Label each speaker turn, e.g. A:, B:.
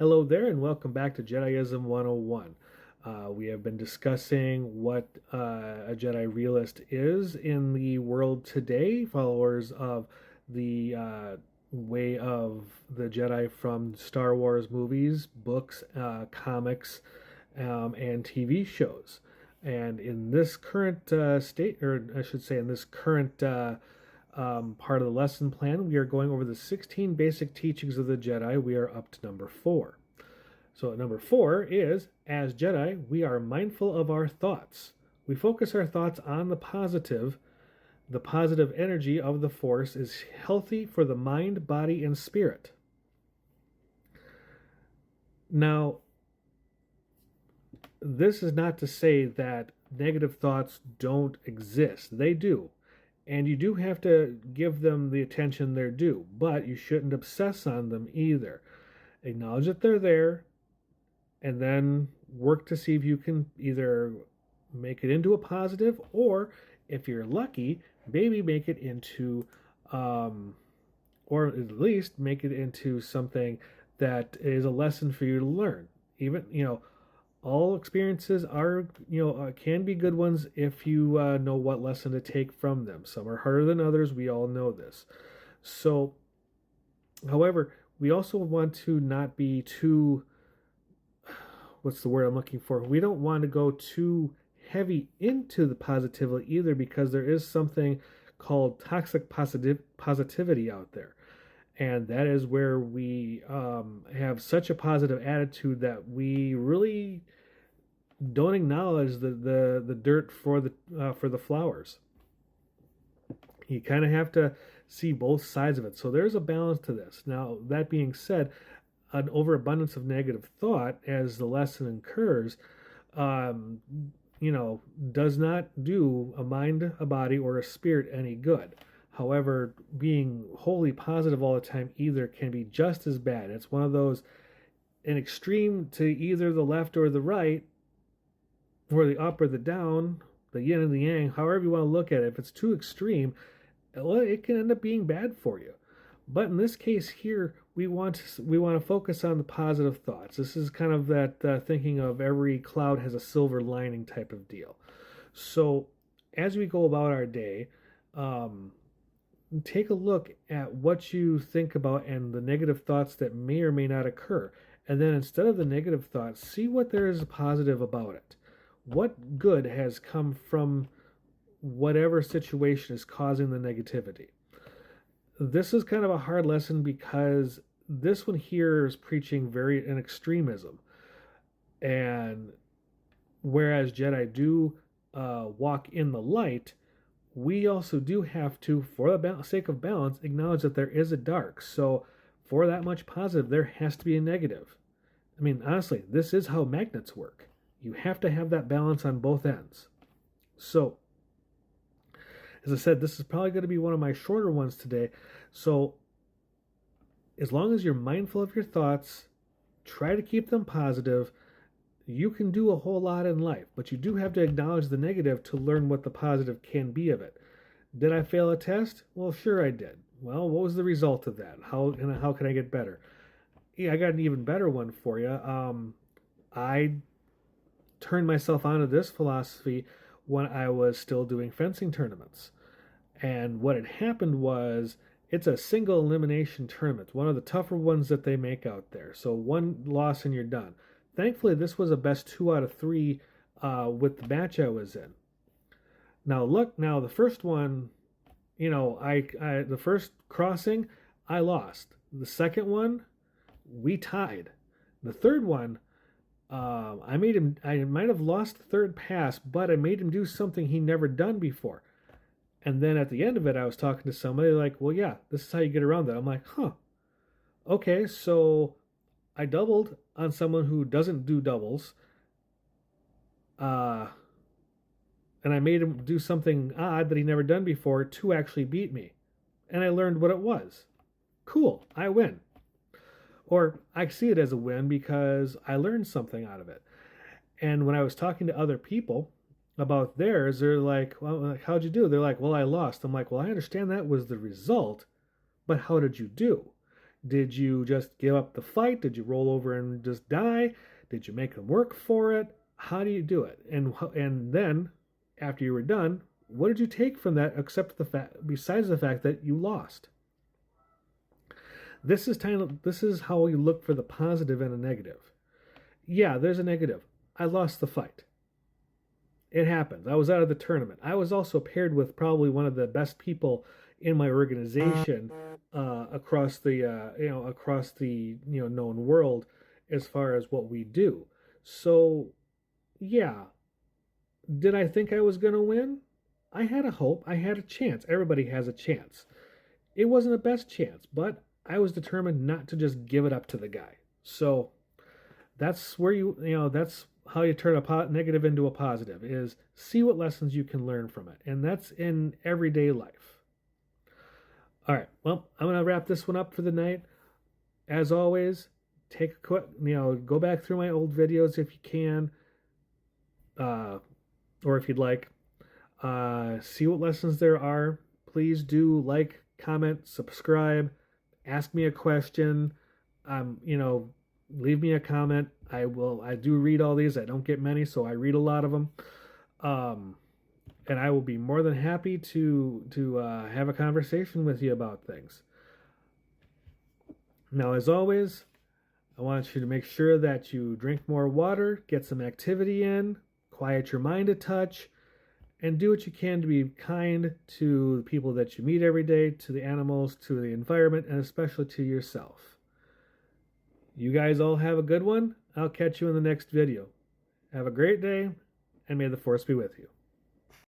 A: Hello there, and welcome back to Jediism 101. We have been discussing what a Jedi realist is in the world today, followers of the way of the Jedi from Star Wars movies, books, comics, and TV shows. And in this current state, or I should say, in this current part of the lesson plan, we are going over the 16 basic teachings of the Jedi. We are up to number 4. So, number 4 is, as Jedi, we are mindful of our thoughts. We focus our thoughts on the positive. The positive energy of the Force is healthy for the mind, body, and spirit. Now, this is not to say that negative thoughts don't exist. They do. And you do have to give them the attention they're due, but you shouldn't obsess on them either. Acknowledge that they're there, and then work to see if you can either make it into a positive, or if you're lucky, maybe make it into, or at least make it into something that is a lesson for you to learn. Even, all experiences are, can be good ones if you know what lesson to take from them. Some are harder than others. We all know this. So, however, we also want to not be too, what's the word I'm looking for? We don't want to go too heavy into the positivity either, because there is something called toxic positivity out there. And that is where we have such a positive attitude that we really don't acknowledge the dirt for the flowers. You kind of have to see both sides of it. So there's a balance to this. Now, that being said, an overabundance of negative thought, as the lesson incurs, um, does not do a mind, a body, or a spirit any good. However, being wholly positive all the time either can be just as bad. It's one of those, an extreme to either the left or the right, or the up or the down, the yin and the yang, however you want to look at it. If it's too extreme, well, it can end up being bad for you. But in this case here, we want to focus on the positive thoughts. This is kind of that thinking of every cloud has a silver lining type of deal. So as we go about our day, take a look at what you think about and the negative thoughts that may or may not occur. And then instead of the negative thoughts, see what there is positive about it. What good has come from whatever situation is causing the negativity? This is kind of a hard lesson, because this one here is preaching very an extremism. And whereas Jedi do walk in the light, we also do have to, for the sake of balance, acknowledge that there is a dark. So for that much positive, there has to be a negative. I mean, honestly, this is how magnets work. You have to have that balance on both ends. So, as I said, this is probably going to be one of my shorter ones today. So, as long as you're mindful of your thoughts, try to keep them positive, you can do a whole lot in life. But you do have to acknowledge the negative to learn what the positive can be of it. Did I fail a test? Well, sure I did. Well, what was the result of that? How can I get better? Yeah, I got an even better one for you. I turned myself onto this philosophy when I was still doing fencing tournaments. And what had happened was, it's a single elimination tournament, one of the tougher ones that they make out there. So one loss and you're done. Thankfully, this was a best 2 out of 3 with the match I was in. Now look, the first one, I the first crossing, I lost. The second one, we tied. The third one, I might have lost the third pass, but I made him do something he never done before. And then at the end of it, I was talking to somebody like, well, yeah, this is how you get around that. I'm like, huh. Okay, so I doubled on someone who doesn't do doubles. And I made him do something odd that he never done before to actually beat me. And I learned what it was. Cool, I win. Or I see it as a win because I learned something out of it. And when I was talking to other people about theirs, they're like, well, how'd you do? They're like, well, I lost. I'm like, well, I understand that was the result, but how did you do? Did you just give up the fight? Did you roll over and just die? Did you make them work for it? How do you do it? And then after you were done, what did you take from that except the fact besides the fact that you lost? This is how we look for the positive and a negative. Yeah, there's a negative. I lost the fight. It happens. I was out of the tournament. I was also paired with probably one of the best people in my organization across the known world as far as what we do. So yeah, did I think I was going to win? I had a hope. I had a chance. Everybody has a chance. It wasn't the best chance, but I was determined not to just give it up to the guy. So that's where that's how you turn a negative into a positive, is see what lessons you can learn from it. And that's in everyday life. All right, well, I'm going to wrap this one up for the night. As always, take a quick, go back through my old videos if you can, or if you'd like. See what lessons there are. Please do like, comment, subscribe, ask me a question. Leave me a comment. I do read all these. I don't get many, so I read a lot of them. And I will be more than happy to have a conversation with you about things. Now, as always, I want you to make sure that you drink more water, get some activity in, quiet your mind a touch, and do what you can to be kind to the people that you meet every day, to the animals, to the environment, and especially to yourself. You guys all have a good one. I'll catch you in the next video. Have a great day, and may the Force be with you.